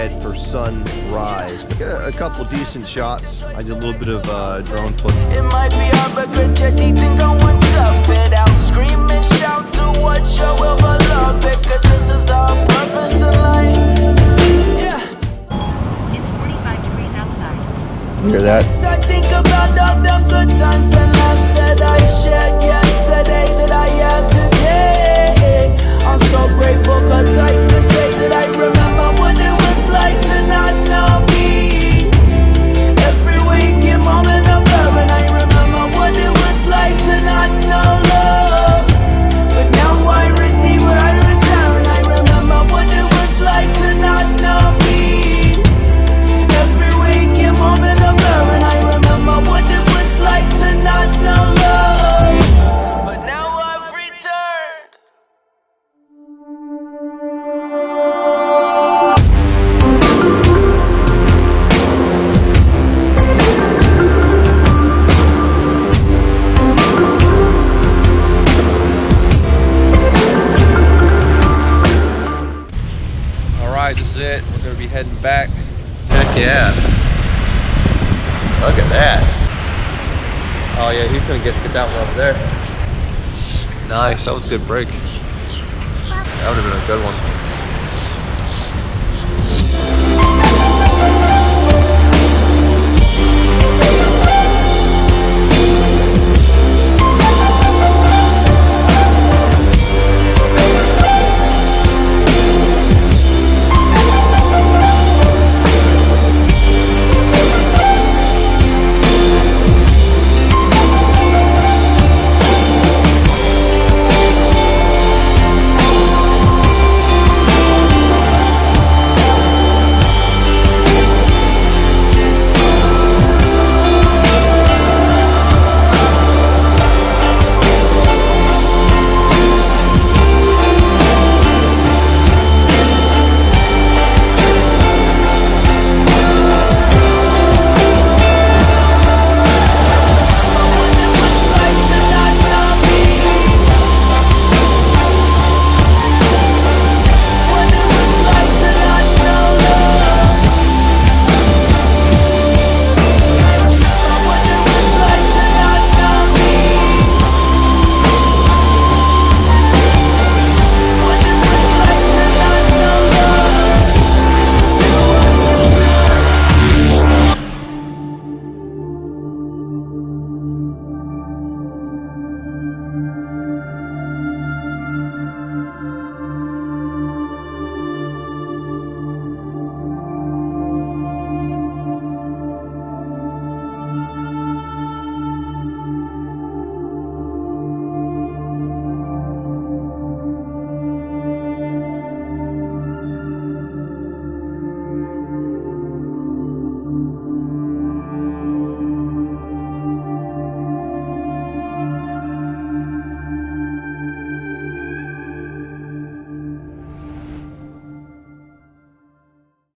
ahead for sunrise. Got a couple decent shots. I did a little bit of drone footage. It might be hard, but grit your teeth and go and tough it out. Scream and shout to what you will, but love it, cause this is our purpose in life. Yeah. It's 45 degrees outside. Hear that? I think about all the good times and laughs that I shared yesterday, that I have today. I'm so grateful cause I can say that I remember what it was like to not know peace. Every waking moment of love, and I remember what it was like to not know love. But now I receive what I return. I remember what it was like to not know peace. Every waking moment of love, and I remember what it was like to not know love. But now I've returned. Alright, this is it. We're gonna be heading back. Heck yeah. Look at that. Oh yeah, he's gonna get that one over there. Nice, that was a good break. That would have been a good one.